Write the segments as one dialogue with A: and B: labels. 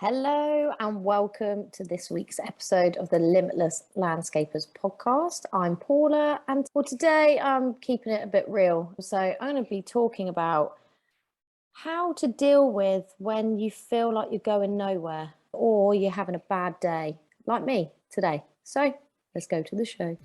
A: Hello and welcome to this week's episode of the Limitless Landscapers podcast. I'm Paula, and for today I'm keeping it a bit real. So I'm going to be talking about how to deal with when you feel like you're going nowhere or you're having a bad day, like me today. So let's go to the show.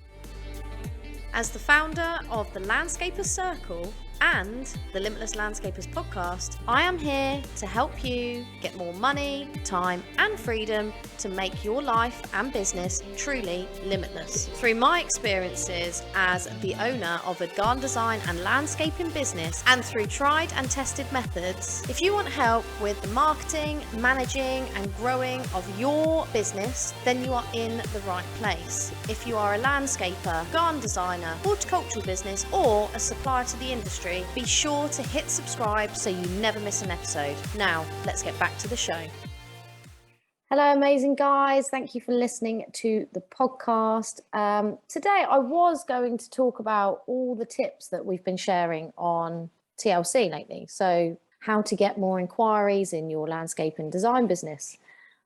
B: As the founder of the Landscapers Circle and the Limitless Landscapers podcast, I am here to help you get more money, time, and freedom to make your life and business truly limitless. Through my experiences as the owner of a garden design and landscaping business, and through tried and tested methods, if you want help with the marketing, managing, and growing of your business, then you are in the right place. If you are a landscaper, garden designer, horticultural business, or a supplier to the industry, be sure to hit subscribe so you never miss an episode. Now, let's get back to the show.
A: Hello, amazing guys. Thank you for listening to the podcast. Today, I was going to talk about all the tips that we've been sharing on TLC lately. So how to get more inquiries in your landscape and design business.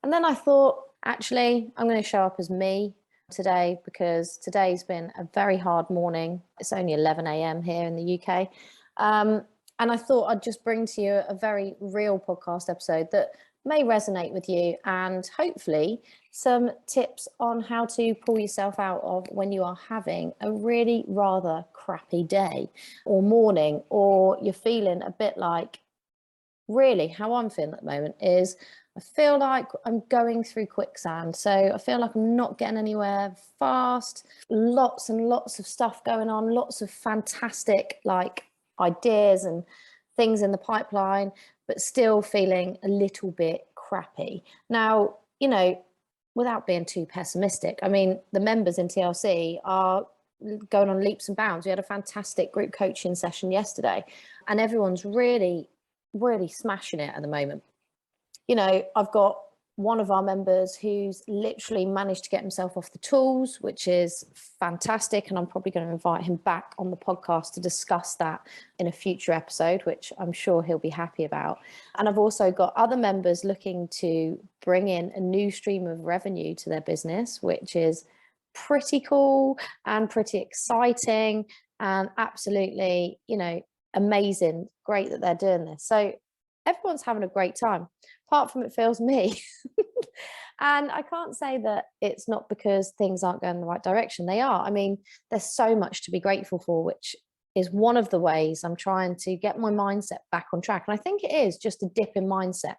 A: And then I thought, actually, I'm going to show up as me today because today's been a very hard morning. It's only 11 a.m. here in the UK. And I thought I'd just bring to you a very real podcast episode that may resonate with you, and hopefully some tips on how to pull yourself out of when you are having a really rather crappy day or morning, or you're feeling a bit like, really how I'm feeling at the moment is I feel like I'm going through quicksand. So I feel like I'm not getting anywhere fast, lots and lots of stuff going on, lots of fantastic ideas and things in the pipeline, but still feeling a little bit crappy. Now, without being too pessimistic, I mean, the members in TLC are going on leaps and bounds. We had a fantastic group coaching session yesterday, and everyone's really smashing it at the moment. I've got one of our members who's literally managed to get himself off the tools, which is fantastic. And I'm probably going to invite him back on the podcast to discuss that in a future episode, which I'm sure he'll be happy about. And I've also got other members looking to bring in a new stream of revenue to their business, which is pretty cool and pretty exciting and absolutely, amazing. Great that they're doing this. So everyone's having a great time, apart from it feels me. And I can't say that it's not because things aren't going in the right direction. They are. I mean, there's so much to be grateful for, which is one of the ways I'm trying to get my mindset back on track. And I think it is just a dip in mindset.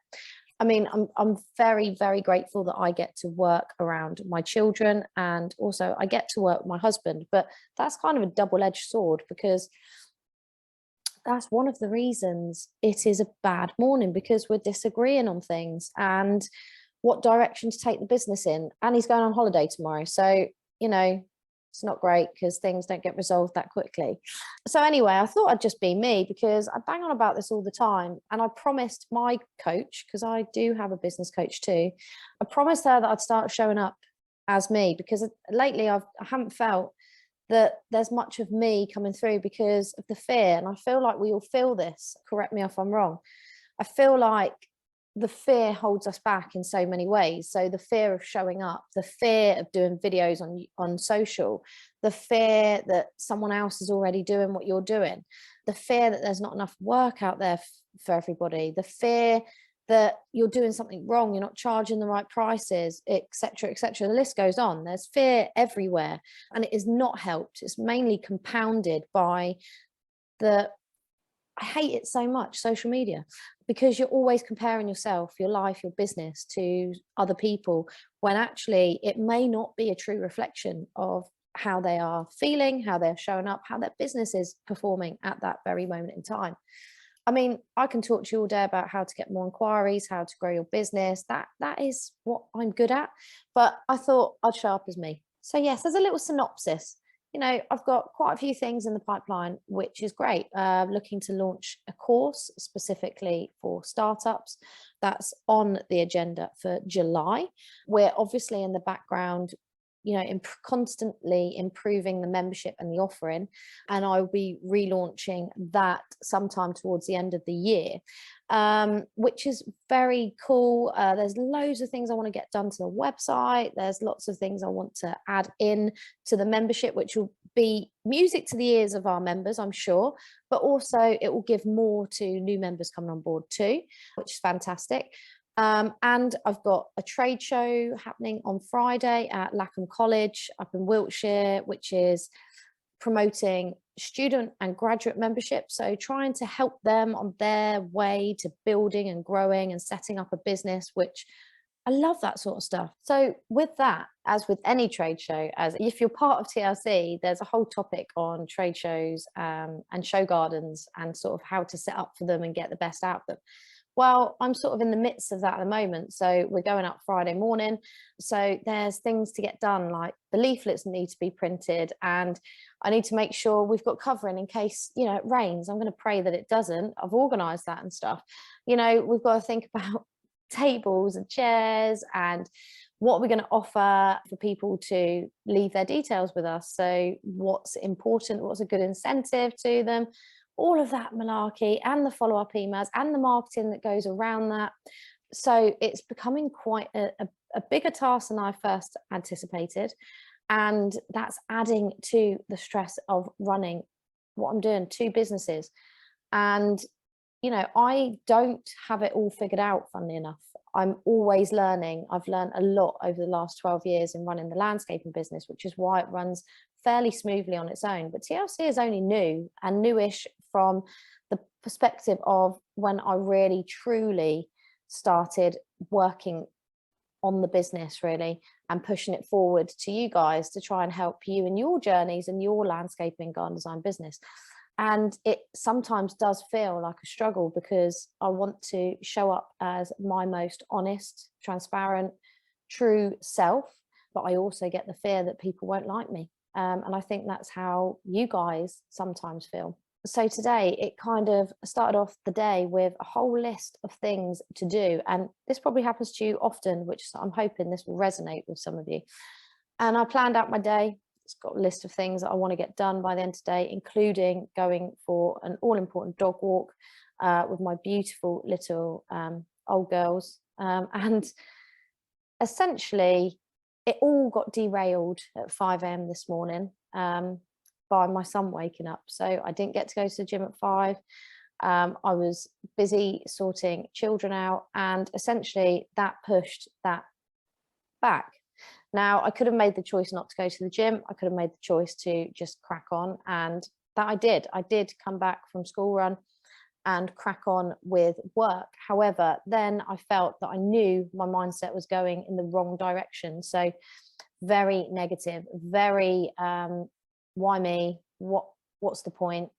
A: I mean, I'm very, very grateful that I get to work around my children, and also I get to work with my husband. But that's kind of a double-edged sword, because that's one of the reasons it is a bad morning, because we're disagreeing on things and what direction to take the business in. And he's going on holiday tomorrow. So, it's not great because things don't get resolved that quickly. So anyway, I thought I'd just be me, because I bang on about this all the time. And I promised my coach, because I do have a business coach too, I promised her that I'd start showing up as me, because lately I haven't felt that there's much of me coming through because of the fear. And I feel like we all feel this. Correct me if I'm wrong. I feel like the fear holds us back in so many ways. So the fear of showing up, the fear of doing videos on social, the fear that someone else is already doing what you're doing, the fear that there's not enough work out there for everybody, the fear that you're doing something wrong, you're not charging the right prices, etc., etc. The list goes on. There's fear everywhere, and it is not helped. It's mainly compounded by I hate it so much, social media, because you're always comparing yourself, your life, your business to other people, when actually it may not be a true reflection of how they are feeling, how they're showing up, how their business is performing at that very moment in time. I mean, I can talk to you all day about how to get more inquiries, how to grow your business. That is what I'm good at. But I thought I'd show up as me. So yes, there's a little synopsis. I've got quite a few things in the pipeline, which is great. Looking to launch a course specifically for startups. That's on the agenda for July. We're obviously in the background constantly improving the membership and the offering, and I'll be relaunching that sometime towards the end of the year, which is very cool. There's loads of things I want to get done to the website. There's lots of things I want to add in to the membership, which will be music to the ears of our members, I'm sure, but also it will give more to new members coming on board too, which is fantastic. And I've got a trade show happening on Friday at Lackham College up in Wiltshire, which is promoting student and graduate membership. So trying to help them on their way to building and growing and setting up a business, which I love that sort of stuff. So with that, as with any trade show, as if you're part of TLC, there's a whole topic on trade shows and show gardens and sort of how to set up for them and get the best out of them. Well, I'm sort of in the midst of that at the moment. So we're going up Friday morning. So there's things to get done, like the leaflets need to be printed, and I need to make sure we've got covering in case, it rains. I'm going to pray that it doesn't. I've organised that and stuff. We've got to think about tables and chairs and what we're going to offer for people to leave their details with us. So what's important, what's a good incentive to them, all of that malarkey, and the follow-up emails and the marketing that goes around that. So it's becoming quite a bigger task than I first anticipated. And that's adding to the stress of running what I'm doing, 2 businesses. And, I don't have it all figured out, funnily enough. I'm always learning. I've learned a lot over the last 12 years in running the landscaping business, which is why it runs fairly smoothly on its own. But TLC is only new and newish from the perspective of when I really truly started working on the business really and pushing it forward to you guys to try and help you in your journeys and your landscaping garden design business. And it sometimes does feel like a struggle because I want to show up as my most honest, transparent, true self, but I also get the fear that people won't like me. And I think that's how you guys sometimes feel. So today it kind of started off the day with a whole list of things to do. And this probably happens to you often, which I'm hoping this will resonate with some of you. And I planned out my day. It's got a list of things that I want to get done by the end of the day, including going for an all-important dog walk with my beautiful little old girls. And essentially, it all got derailed at 5 a.m. this morning by my son waking up. So I didn't get to go to the gym at 5. I was busy sorting children out, and essentially that pushed that back. Now, I could have made the choice not to go to the gym. I could have made the choice to just crack on, and that I did. I did come back from school run and crack on with work. However, then I felt that I knew my mindset was going in the wrong direction. So very negative, very why me? What's the point?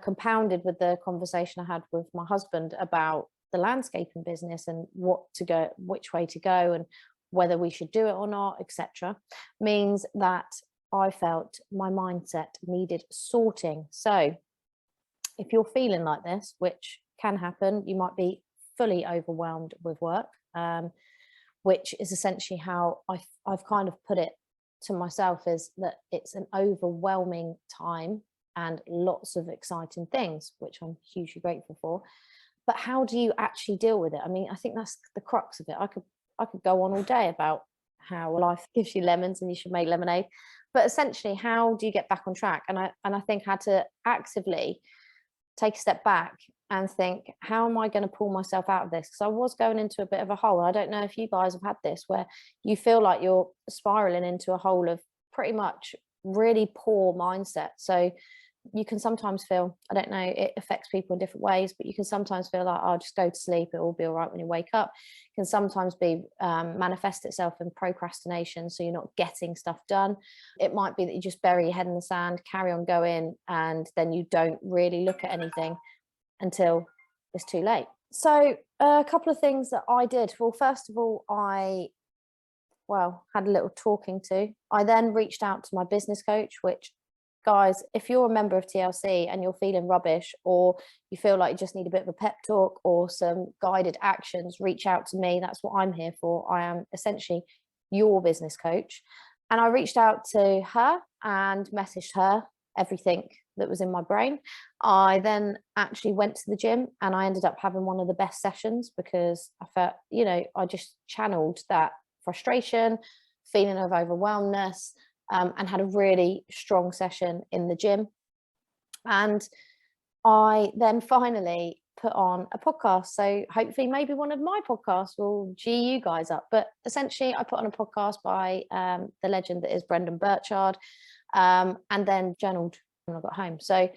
A: Compounded with the conversation I had with my husband about the landscaping business and which way to go and whether we should do it or not, etc., means that I felt my mindset needed sorting. So if you're feeling like this, which can happen, you might be fully overwhelmed with work, which is essentially how I've kind of put it to myself, is that it's an overwhelming time and lots of exciting things, which I'm hugely grateful for. But how do you actually deal with it? I mean, I think that's the crux of it. I could go on all day about how life gives you lemons and you should make lemonade. But essentially, how do you get back on track? And I think I had to actively take a step back and think, how am I going to pull myself out of this? Because I was going into a bit of a hole. I don't know if you guys have had this, where you feel like you're spiraling into a hole of pretty much really poor mindset. So you can sometimes feel, I don't know, it affects people in different ways, but you can sometimes feel like, oh, just go to sleep, it will be all right when you wake up. It can sometimes be manifest itself in procrastination, so you're not getting stuff done. It might be that you just bury your head in the sand, carry on going, and then you don't really look at anything until it's too late. So a couple of things that I did. Well, first of all, I had a little talking to. I then reached out to my business coach, which, guys, if you're a member of TLC and you're feeling rubbish, or you feel like you just need a bit of a pep talk or some guided actions, reach out to me. That's what I'm here for. I am essentially your business coach. And I reached out to her and messaged her everything that was in my brain. I then actually went to the gym and I ended up having one of the best sessions because I felt, I just channeled that frustration, feeling of overwhelmedness, and had a really strong session in the gym. And I then finally put on a podcast. So hopefully maybe one of my podcasts will G you guys up. But essentially I put on a podcast by the legend that is Brendan Burchard, and then journaled when I got home. So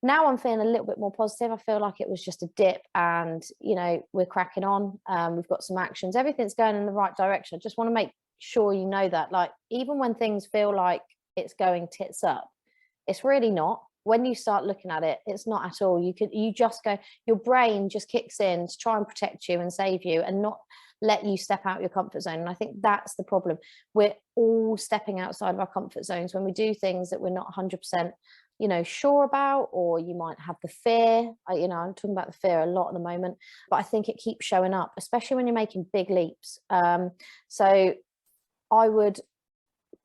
A: now I'm feeling a little bit more positive. I feel like it was just a dip and, we're cracking on. We've got some actions. Everything's going in the right direction. I just want to make sure you know that, like, even when things feel like it's going tits up, it's really not. When you start looking at it, it's not at all. You just go, your brain just kicks in to try and protect you and save you and not let you step out your comfort zone. And I think that's the problem. We're all stepping outside of our comfort zones when we do things that we're not 100% sure about, or you might have the fear. I'm talking about the fear a lot at the moment, but I think it keeps showing up, especially when you're making big leaps. So I would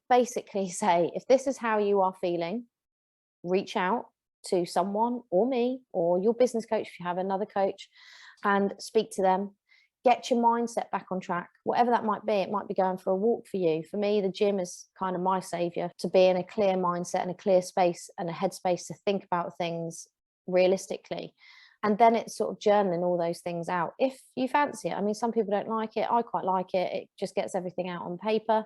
A: basically say, if this is how you are feeling, reach out to someone, or me, or your business coach if you have another coach, and speak to them. Get your mindset back on track, whatever that might be. It might be going for a walk for you. For me, the gym is kind of my savior, to be in a clear mindset and a clear space and a headspace to think about things realistically. And then it's sort of journaling all those things out if you fancy it. I mean, some people don't like it. I quite like it. It just gets everything out on paper.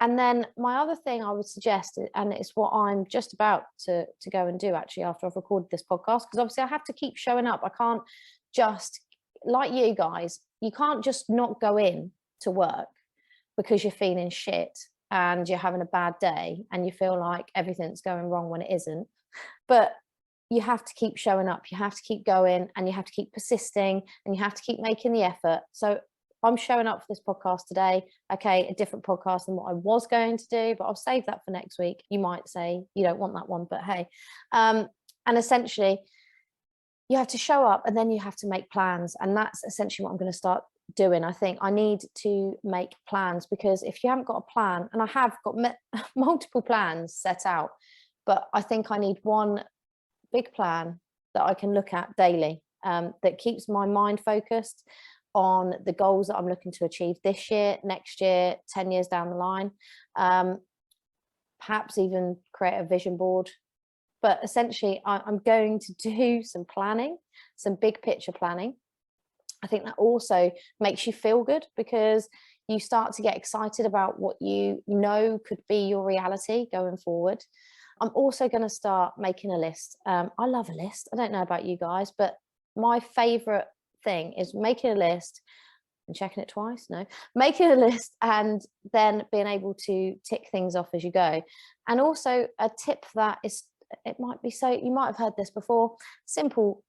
A: And then my other thing I would suggest, and it's what I'm just about to go and do actually after I've recorded this podcast, because obviously I have to keep showing up. I can't just, like you guys, you can't just not go in to work because you're feeling shit and you're having a bad day and you feel like everything's going wrong when it isn't. But you have to keep showing up, you have to keep going, and you have to keep persisting, and you have to keep making the effort. So I'm showing up for this podcast today. Okay, a different podcast than what I was going to do, but I'll save that for next week. You might say you don't want that one, but hey. And essentially, you have to show up and then you have to make plans. And that's essentially what I'm going to start doing. I think I need to make plans, because if you haven't got a plan, and I have got multiple plans set out, but I think I need one big plan that I can look at daily, that keeps my mind focused on the goals that I'm looking to achieve this year, next year, 10 years down the line. Perhaps even create a vision board. But essentially, I'm going to do some planning, some big picture planning. I think that also makes you feel good, because you start to get excited about what you know could be your reality going forward. I'm also going to start making a list. I love a list. I don't know about you guys, but my favorite thing is making a list and checking it twice. No, making a list and then being able to tick things off as you go. And also a tip that is, it might be, so you might have heard this before, simple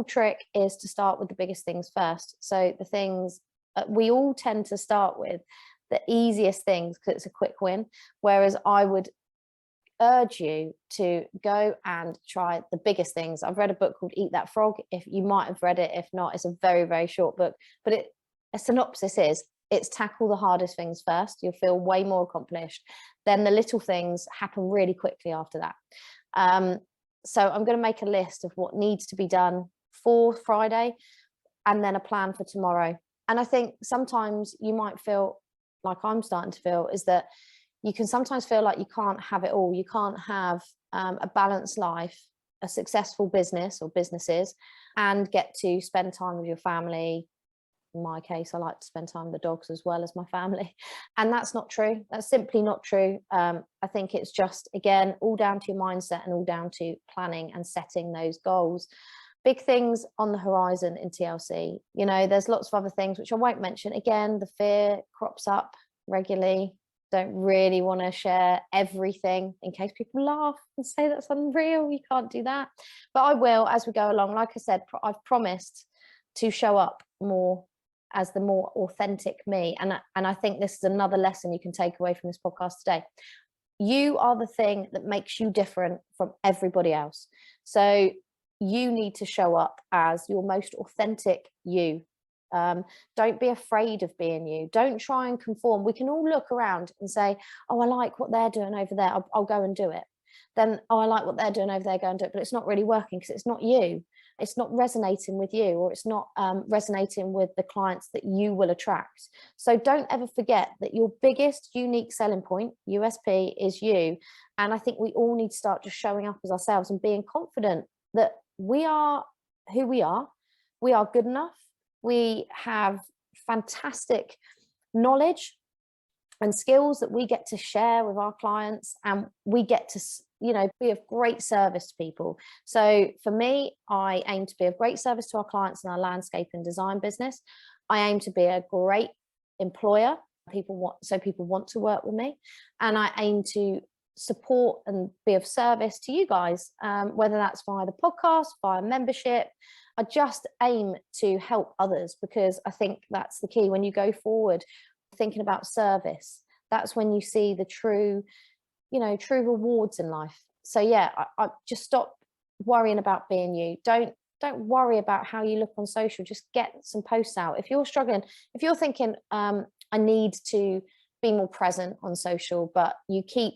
A: trick is to start with the biggest things first. So the things we all tend to start with the easiest things because it's a quick win, whereas I would urge you to go and try the biggest things. I've read a book called Eat That Frog. If you might have read it, if not, it's a very, very short book, but a synopsis is, it's tackle the hardest things first. You'll feel way more accomplished. Then the little things happen really quickly after that. So I'm going to make a list of what needs to be done for Friday, and then a plan for tomorrow. And I think sometimes you might feel like I'm starting to feel, is that you can sometimes feel like you can't have it all. You can't have a balanced life, a successful business or businesses, and get to spend time with your family. In my case, I like to spend time with the dogs as well as my family. And that's not true. That's simply not true. I think it's just, again, all down to your mindset and all down to planning and setting those goals. Big things on the horizon in TLC. There's lots of other things which I won't mention. Again, the fear crops up regularly. Don't really want to share everything in case people laugh and say that's unreal. You can't do that. But I will as we go along. Like I said, I've promised to show up more as the more authentic me. And I think this is another lesson you can take away from this podcast today. You are the thing that makes you different from everybody else. So you need to show up as your most authentic you. Don't be afraid of being you. Don't try and conform. We can all look around and say, oh, I like what they're doing over there, I'll go and do it. Then, oh, I like what they're doing over there, go and do it. But it's not really working because it's not you. It's not resonating with you, or it's not resonating with the clients that you will attract. So don't ever forget that your biggest unique selling point, USP, is you. And I think we all need to start just showing up as ourselves and being confident that we are who we are. We are good enough. We have fantastic knowledge and skills that we get to share with our clients, and we get to, be of great service to people. So for me, I aim to be of great service to our clients in our landscape and design business. I aim to be a great employer. People want to work with me, and I aim to support and be of service to you guys, whether that's via the podcast, via membership. I just aim to help others, because I think that's the key. When you go forward thinking about service, that's when you see the true rewards in life. So yeah, I just stop worrying about being you. Don't worry about how you look on social. Just get some posts out. If you're struggling, if you're thinking, I need to be more present on social, but you keep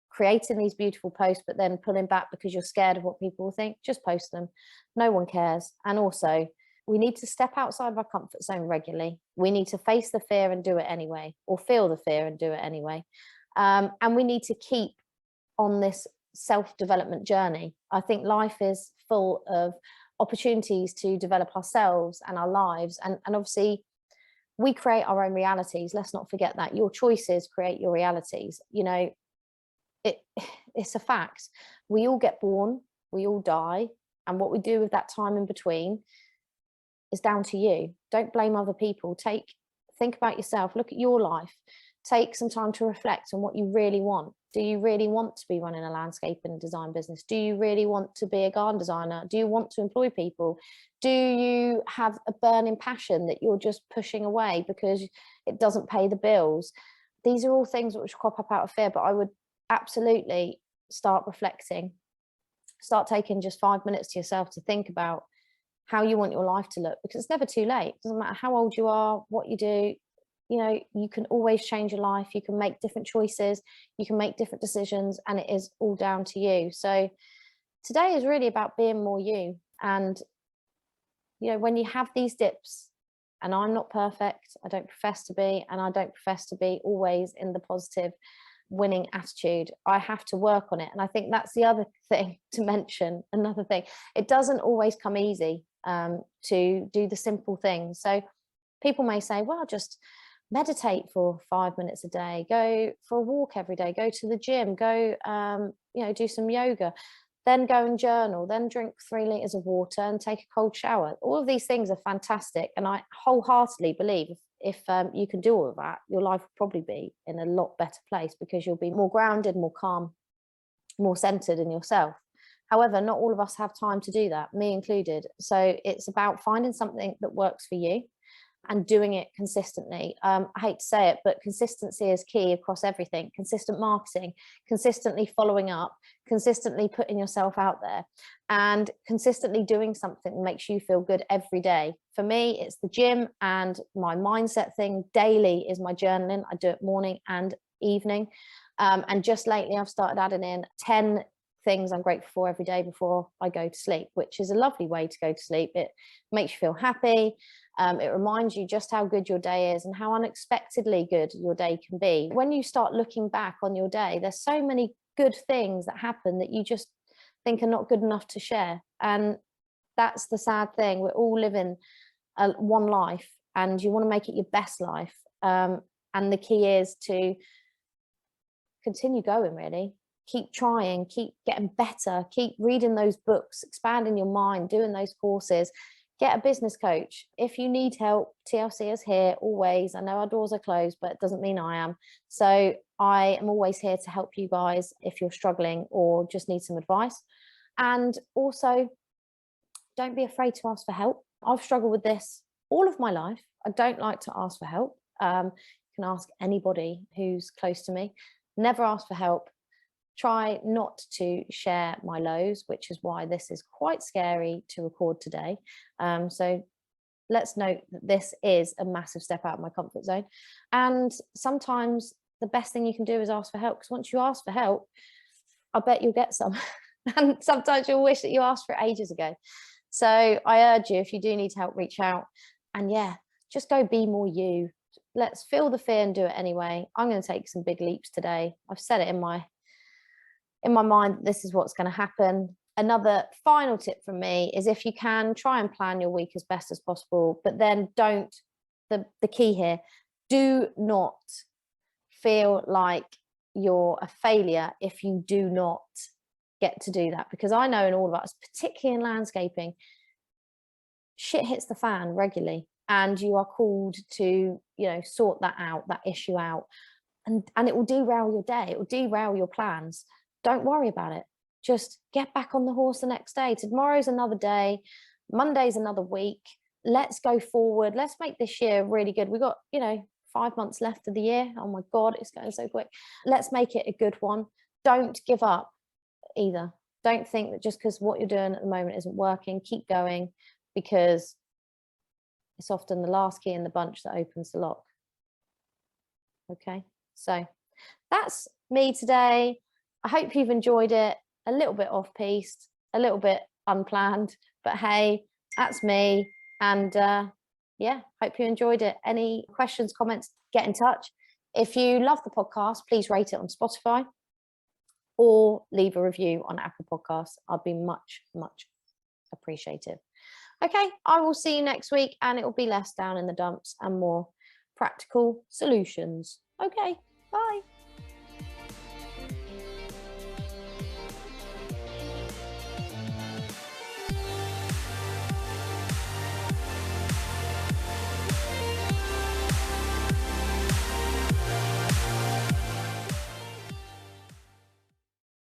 A: creating these beautiful posts but then pulling back because you're scared of what people will think, just post them. No one cares. And also, we need to step outside of our comfort zone regularly. We need to face the fear and do it anyway, or feel the fear and do it anyway. And we need to keep on this self-development journey. I think life is full of opportunities to develop ourselves and our lives. And obviously, we create our own realities. Let's not forget that. Your choices create your realities. It's a fact. We all get born, we all die. And what we do with that time in between is down to you. Don't blame other people. Think about yourself, look at your life, take some time to reflect on what you really want. Do you really want to be running a landscape and design business? Do you really want to be a garden designer? Do you want to employ people? Do you have a burning passion that you're just pushing away because it doesn't pay the bills? These are all things which crop up out of fear, but I would absolutely start reflecting. Start taking just 5 minutes to yourself to think about how you want your life to look, because it's never too late. It doesn't matter how old you are, what you do, you can always change your life. You can make different choices, you can make different decisions, and it is all down to you. So today is really about being more you. And when you have these dips, and I'm not perfect, I don't profess to be, and I don't profess to be always in the positive winning attitude. I have to work on it. And I think that's the other thing to mention. Another thing, it doesn't always come easy to do the simple things. So people may say, well, just meditate for 5 minutes a day, go for a walk every day, go to the gym, go do some yoga, then go and journal, then drink 3 liters of water and take a cold shower. All of these things are fantastic, and I wholeheartedly believe if you can do all of that, your life will probably be in a lot better place, because you'll be more grounded, more calm, more centered in yourself. However, not all of us have time to do that, me included. So it's about finding something that works for you and doing it consistently. I hate to say it, but consistency is key across everything. Consistent marketing, consistently following up, consistently putting yourself out there, and consistently doing something that makes you feel good every day. For me, it's the gym, and my mindset thing daily is my journaling. I do it morning and evening. And just lately, I've started adding in 10 things I'm grateful for every day before I go to sleep, which is a lovely way to go to sleep. It makes you feel happy. It reminds you just how good your day is and how unexpectedly good your day can be. When you start looking back on your day, there's so many good things that happen that you just think are not good enough to share. And that's the sad thing. We're all living one life, and you want to make it your best life. And the key is to continue going, really. Keep trying, keep getting better, keep reading those books, expanding your mind, doing those courses. Get a business coach. If you need help, TLC is here always. I know our doors are closed, but it doesn't mean I am. So I am always here to help you guys if you're struggling or just need some advice. And also, don't be afraid to ask for help. I've struggled with this all of my life. I don't like to ask for help. You can ask anybody who's close to me. Never ask for help. Try not to share my lows, which is why this is quite scary to record today. So let's note that this is a massive step out of my comfort zone. And sometimes the best thing you can do is ask for help, because once you ask for help, I bet you'll get some. And sometimes you'll wish that you asked for it ages ago. So I urge you, if you do need help, reach out. And yeah, just go be more you. Let's feel the fear and do it anyway. I'm going to take some big leaps today. I've set it in my mind that this is what's going to happen. Another final tip from me is, if you can, try and plan your week as best as possible, but then don't, the key here, do not feel like you're a failure if you do not get to do that. Because I know in all of us, particularly in landscaping, shit hits the fan regularly, and you are called to, sort that issue out, and it will derail your day, it will derail your plans. Don't worry about it. Just get back on the horse the next day. Tomorrow's another day. Monday's another week. Let's go forward. Let's make this year really good. We've got, 5 months left of the year. Oh my God, it's going so quick. Let's make it a good one. Don't give up either. Don't think that just because what you're doing at the moment isn't working, keep going, because it's often the last key in the bunch that opens the lock. Okay, so that's me today. I hope you've enjoyed it. A little bit off-piste, a little bit unplanned, but hey, that's me. And yeah, hope you enjoyed it. Any questions, comments, get in touch. If you love the podcast, please rate it on Spotify or leave a review on Apple Podcasts. I'd be much, much appreciative. Okay, I will see you next week, and it will be less down in the dumps and more practical solutions. Okay.